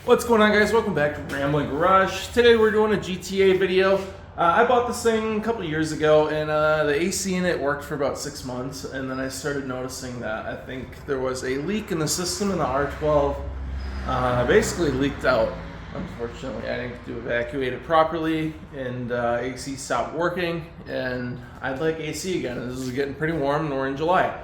What's going on, guys? Welcome back to Rambling Garage. Today we're doing a GTA video. I bought this thing a couple years ago, and the AC in it worked for about 6 months, and then I started noticing that I think there was a leak in the system, and the R12 basically leaked out. Unfortunately, I didn't evacuate it properly, and AC stopped working, and I'd like AC again. This is getting pretty warm, and we're in July.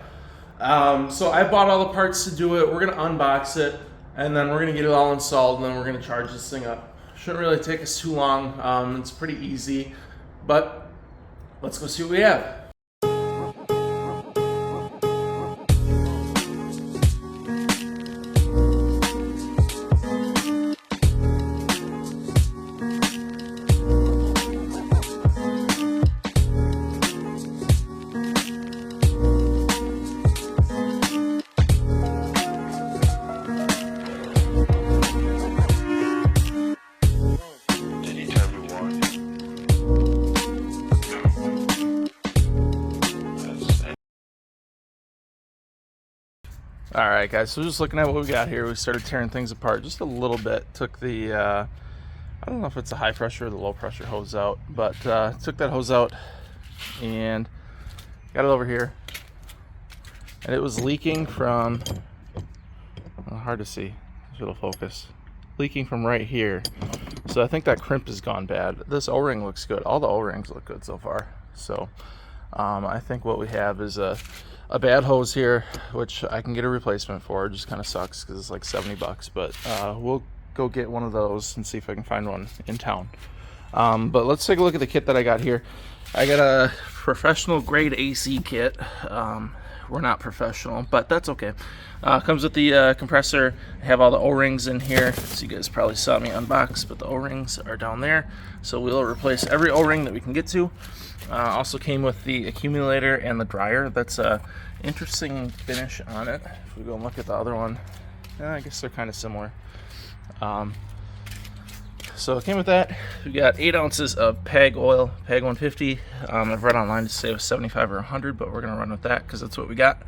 So I bought all the parts to do it. We're going to unbox it, and then we're going to get it all installed, and then we're going to charge this thing up. Shouldn't really take us too long. It's pretty easy, but let's go see what we have. Alright guys, so just looking at what we got here, we started tearing things apart just a little bit. Took the, I don't know if it's a high pressure or the low pressure hose out, but took that hose out and got it over here. And it was leaking from, well, hard to see, if it'll focus, leaking from right here. So I think that crimp has gone bad. This O-ring looks good. All the O-rings look good so far. So I think what we have is a bad hose here, which I can get a replacement for. It just kind of sucks because it's like 70 bucks, but we'll go get one of those and see if I can find one in town. But let's take a look at the kit that I got here. I got a professional grade AC kit. We're not professional, but that's okay. Comes with the compressor. I have all the O-rings in here, so you guys probably saw me unbox, but the O-rings are down there. So we'll replace every O-ring that we can get to. Also came with the accumulator and the dryer. That's a interesting finish on it. If we go and look at the other one, I guess they're kind of similar. So it came with that. We got 8 ounces of PEG oil, PEG 150. I've read online to say it was 75 or 100, but we're gonna run with that because that's what we got.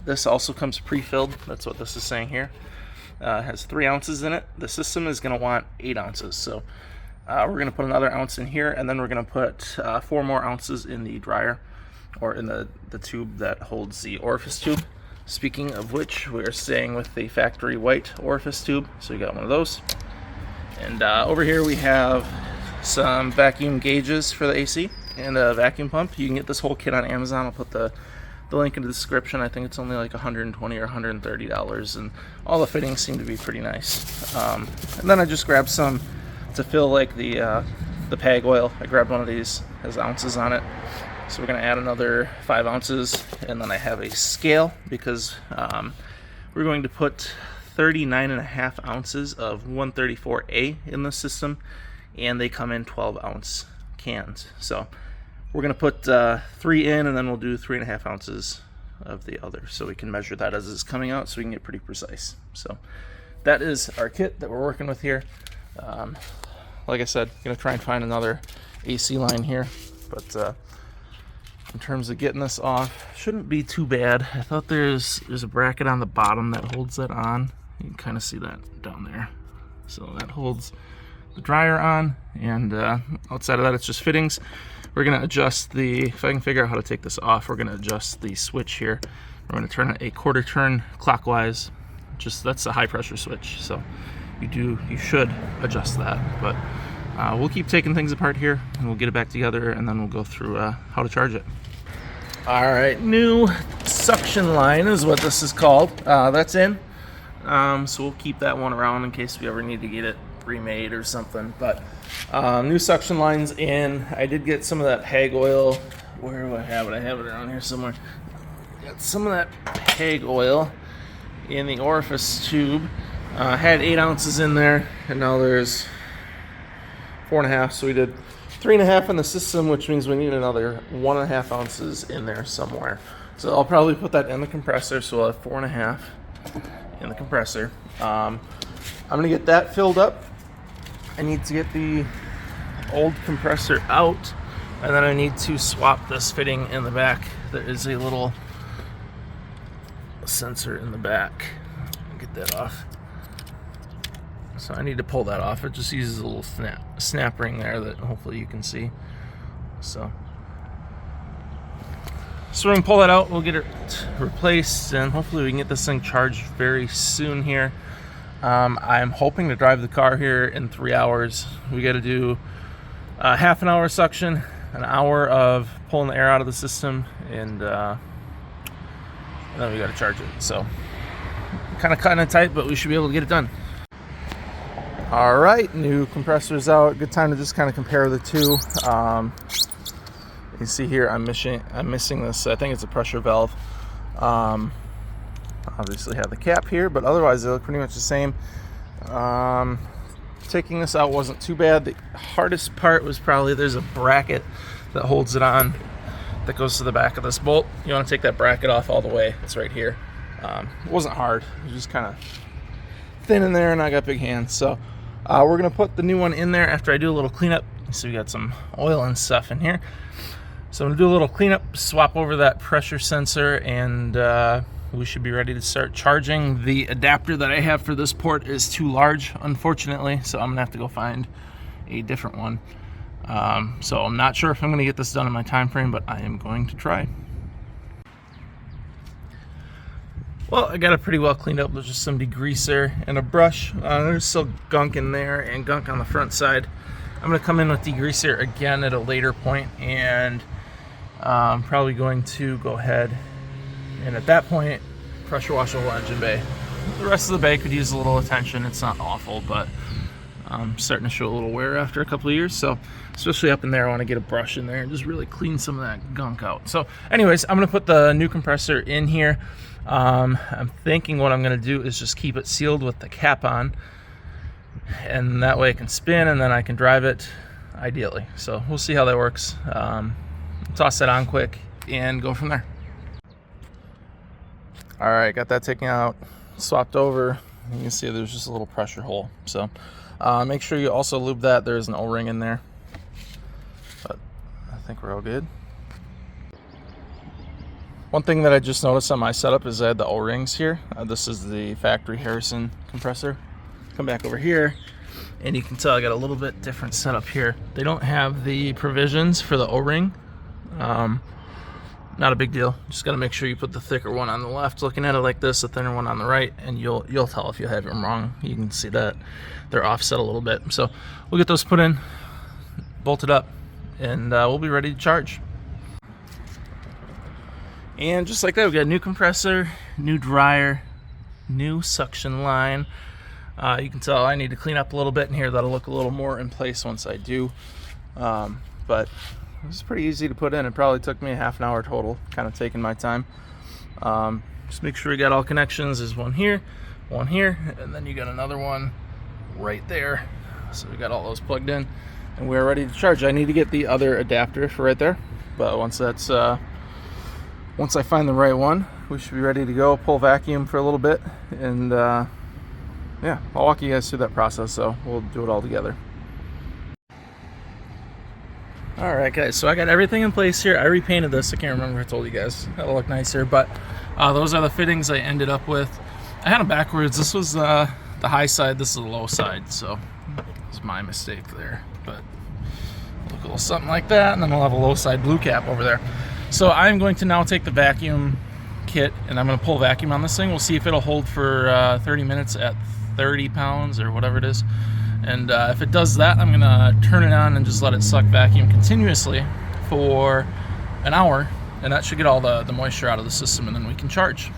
This also comes pre-filled. That's what this is saying here. It has 3 ounces in it. The system is gonna want 8 ounces. So we're going to put another ounce in here, and then we're going to put 4 more ounces in the dryer, or in the tube that holds the orifice tube. Speaking of which, we're staying with the factory white orifice tube, so we got one of those. And over here we have some vacuum gauges for the AC and a vacuum pump. You can get this whole kit on Amazon. I'll put the link in the description. I think it's only like $120 or $130, and all the fittings seem to be pretty nice. And then I just grabbed some to fill like the PEG oil. I grabbed one of these, has ounces on it, so we're gonna add another 5 ounces. And then I have a scale because we're going to put 39.5 ounces of 134A in the system, and they come in 12-ounce cans. So we're gonna put 3 in, and then we'll do 3.5 ounces of the other, so we can measure that as it's coming out, so we can get pretty precise. So that is our kit that we're working with here. Like I said, gonna try and find another AC line here, but in terms of getting this off, shouldn't be too bad. I thought there's a bracket on the bottom that holds that on. You can kind of see that down there. So that holds the dryer on, and outside of that, it's just fittings. We're gonna adjust the, if I can figure out how to take this off, we're gonna adjust the switch here. We're gonna turn it a 1/4 turn clockwise. Just, that's a high pressure switch, so you should adjust that. But we'll keep taking things apart here, and we'll get it back together, and then we'll go through how to charge it. All right, new suction line is what this is called. That's in. So we'll keep that one around in case we ever need to get it remade or something. But new suction lines in. I did get some of that PEG oil. Where do I have it? I have it around here somewhere. Got some of that PEG oil in the orifice tube. Had 8 ounces in there, and now there's 4.5, so we did 3.5 in the system, which means we need another 1.5 ounces in there somewhere. So I'll probably put that in the compressor, so we'll have 4.5 in the compressor. I'm gonna get that filled up. I need to get the old compressor out, and then I need to swap this fitting in the back. There is a little sensor in the back. Get that off. So I need to pull that off. It just uses a little snap ring there that hopefully you can see. So we're gonna pull that out, we'll get it replaced, and hopefully we can get this thing charged very soon here. I'm hoping to drive the car here in 3 hours. We got to do half an hour suction, an hour of pulling the air out of the system, and then we got to charge it. So kind of tight, but we should be able to get it done. All right, new compressors out. Good time to just kind of compare the two. You see here, I'm missing this. I think it's a pressure valve. Obviously have the cap here, but otherwise they look pretty much the same. Taking this out wasn't too bad. The hardest part was probably there's a bracket that holds it on that goes to the back of this bolt. You want to take that bracket off all the way. It's right here. It wasn't hard. It was just kind of thin in there, and I got big hands. So we're gonna put the new one in there after I do a little cleanup. So we got some oil and stuff in here. So I'm gonna do a little cleanup, swap over that pressure sensor, and we should be ready to start charging. The adapter that I have for this port is too large, unfortunately, so I'm gonna have to go find a different one. So I'm not sure if I'm gonna get this done in my time frame, but I am going to try. Well, I got it pretty well cleaned up. There's just some degreaser and a brush. There's still gunk in there and gunk on the front side. I'm gonna come in with degreaser again at a later point, and I'm probably going to go ahead and at that point pressure wash the whole engine bay. The rest of the bay could use a little attention. It's not awful, but I'm starting to show a little wear after a couple of years. So especially up in there, I want to get a brush in there and just really clean some of that gunk out. So anyways, I'm gonna put the new compressor in here. I'm thinking what I'm gonna do is just keep it sealed with the cap on, and that way it can spin and then I can drive it ideally. So we'll see how that works. Toss that on quick and go from there. All right, got that taken out, swapped over. You can see there's just a little pressure hole. So make sure you also lube that. There's an O-ring in there, but I think we're all good. One thing that I just noticed on my setup is I had the O-rings here. This is the factory Harrison compressor. Come back over here, and you can tell I got a little bit different setup here. They don't have the provisions for the O-ring. Not a big deal. Just got to make sure you put the thicker one on the left, looking at it like this, the thinner one on the right, and you'll tell if you have them wrong. You can see that they're offset a little bit. So we'll get those put in, bolted up, and we'll be ready to charge. And just like that, we got a new compressor, new dryer, new suction line. You can tell I need to clean up a little bit in here. That'll look a little more in place once I do. But it's pretty easy to put in. It probably took me a half an hour total, kind of taking my time. Just make sure you got all connections. There's one here, and then you got another one right there. So we got all those plugged in, and we're ready to charge. I need to get the other adapter for right there, but once I find the right one, we should be ready to go. Pull vacuum for a little bit, and yeah, I'll walk you guys through that process, so we'll do it all together. All right, guys, so I got everything in place here. I repainted this. I can't remember if I told you guys. That'll look nicer, but those are the fittings I ended up with. I had them backwards. This was the high side. This is the low side, so it's my mistake there. But look a little something like that, and then we'll have a low side blue cap over there. So I'm going to now take the vacuum kit, and I'm going to pull vacuum on this thing. We'll see if it'll hold for 30 minutes at 30 pounds or whatever it is. And if it does that, I'm gonna turn it on and just let it suck vacuum continuously for an hour, and that should get all the moisture out of the system, and then we can charge.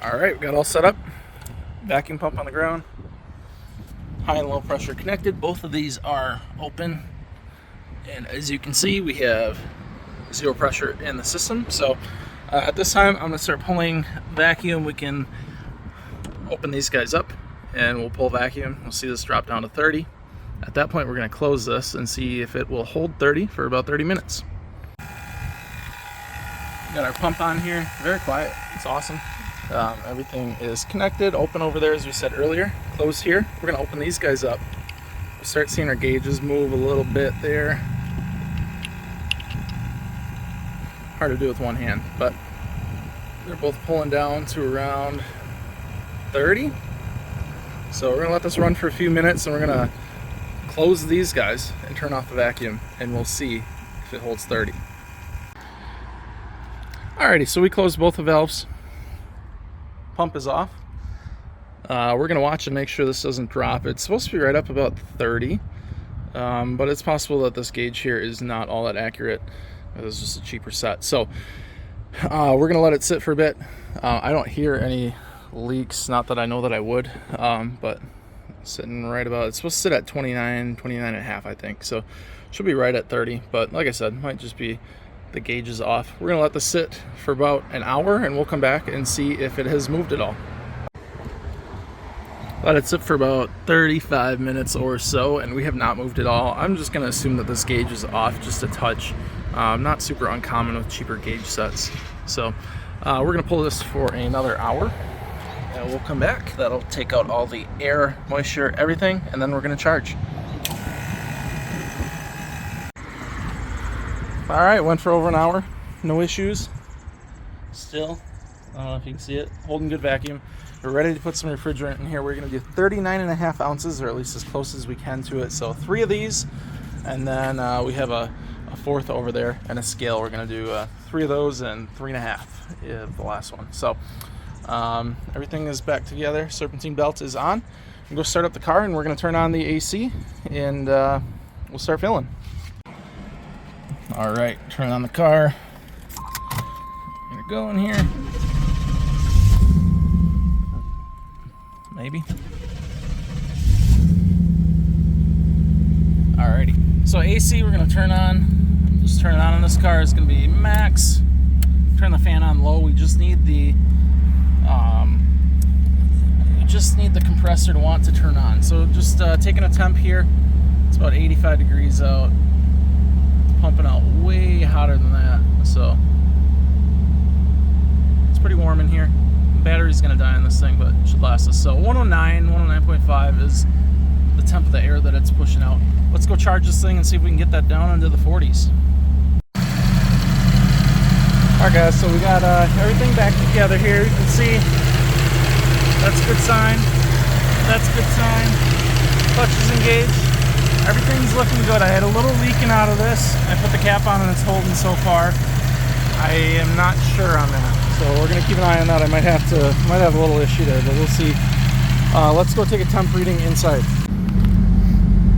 All right, we got all set up. Vacuum pump on the ground, high and low pressure connected. Both of these are open, and as you can see, we have zero pressure in the system. So at this time, I'm gonna start pulling vacuum. We can open these guys up, and we'll pull vacuum. We'll see this drop down to 30. At that point, we're gonna close this and see if it will hold 30 for about 30 minutes. Got our pump on here, very quiet, it's awesome. Everything is connected, open over there as we said earlier, closed here. We're gonna open these guys up. We'll start seeing our gauges move a little bit there. Hard to do with one hand, but they're both pulling down to around 30. So we're gonna let this run for a few minutes, and we're gonna close these guys and turn off the vacuum, and we'll see if it holds 30. Alrighty, so we closed both the valves. Pump is off. We're gonna watch and make sure this doesn't drop. It's supposed to be right up about 30, but it's possible that this gauge here is not all that accurate. It's just a cheaper set. So we're gonna let it sit for a bit. I don't hear any leaks, not that I know that I would, but sitting right about, it's supposed to sit at 29 and a half, I think. So should be right at 30, but like I said, might just be the gauge is off. We're gonna let this sit for about an hour, and we'll come back and see if it has moved at all. Let it sit for about 35 minutes or so, and we have not moved at all. I'm just gonna assume that this gauge is off just a touch. Not super uncommon with cheaper gauge sets. So we're gonna pull this for another hour, and we'll come back. That'll take out all the air, moisture, everything, and then we're gonna charge. All right, went for over an hour, no issues. Still, I don't know if you can see it, holding good vacuum. We're ready to put some refrigerant in here. We're gonna do 39.5 ounces, or at least as close as we can to it. So 3 of these, and then we have a fourth over there and a scale. We're gonna do 3 of those and 3.5 the last one. So everything is back together. Serpentine belt is on. We'll go start up the car, and we're gonna turn on the AC, and we'll start filling. All right, turn on the car. Gonna go in here. Maybe. Alrighty. So AC we're gonna turn on. Just turn it on this car. It's gonna be max. Turn the fan on low. We just need the compressor to want to turn on. So just taking a temp here. It's about 85 degrees out. Pumping out way hotter than that, so it's pretty warm in here. The battery's gonna die on this thing, but it should last us. So 109, 109.5 is the temp of the air that it's pushing out. Let's go charge this thing and see if we can get that down into the 40s. Alright guys, so we got everything back together here. You can see that's a good sign. That's a good sign. Clutch is engaged. Everything's looking good. I had a little leaking out of this. I put the cap on and it's holding so far. I am not sure on that, so we're gonna keep an eye on that. I might have a little issue there, but we'll see. Let's go take a temp reading inside.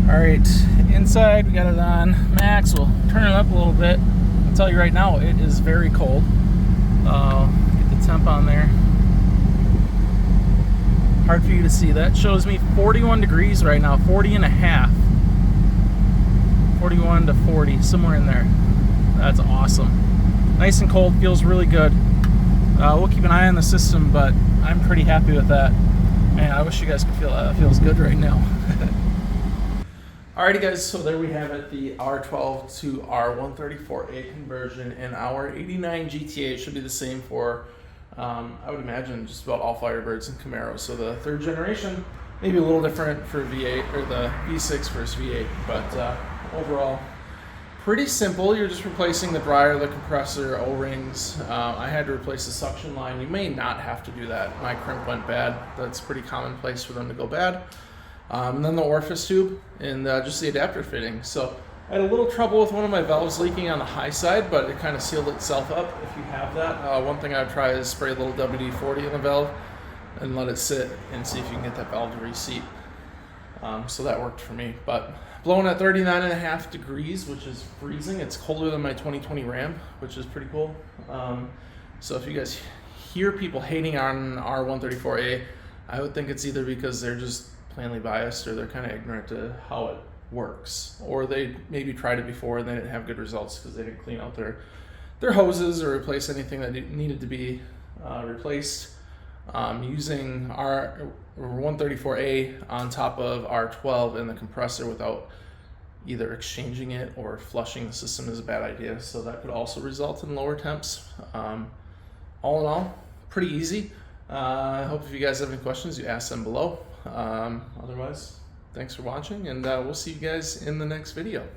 All right, inside we got it on max. We'll turn it up a little bit. I'll tell you right now, it is very cold. Get the temp on there. Hard for you to see. That shows me 41 degrees right now, 40 and a half. 41 to 40, somewhere in there. That's awesome. Nice and cold, feels really good. We'll keep an eye on the system, but I'm pretty happy with that. Man, I wish you guys could feel that. It feels good right now. Alrighty guys, so there we have it, the R12 to R134A conversion in our 89 GTA. It should be the same for, I would imagine, just about all Firebirds and Camaros. So the 3rd generation, maybe a little different for V8, or the V6 versus V8, but overall, pretty simple. You're just replacing the dryer, the compressor, O-rings. I had to replace the suction line. You may not have to do that. My crimp went bad. That's pretty commonplace for them to go bad. And then the orifice tube and just the adapter fitting. So I had a little trouble with one of my valves leaking on the high side, but it kind of sealed itself up. If you have that, one thing I would try is spray a little WD-40 in the valve and let it sit and see if you can get that valve to reseat. So that worked for me. But blowing at 39.5 degrees, which is freezing. It's colder than my 2020 Ram, which is pretty cool. So if you guys hear people hating on R134A, I would think it's either because they're just plainly biased, or they're kind of ignorant to how it works, or they maybe tried it before and they didn't have good results because they didn't clean out their hoses or replace anything that needed to be replaced. Using R134A on top of R12 in the compressor without either exchanging it or flushing the system is a bad idea, so that could also result in lower temps. All in all, pretty easy. I hope if you guys have any questions, you ask them below. Otherwise, thanks for watching, and we'll see you guys in the next video.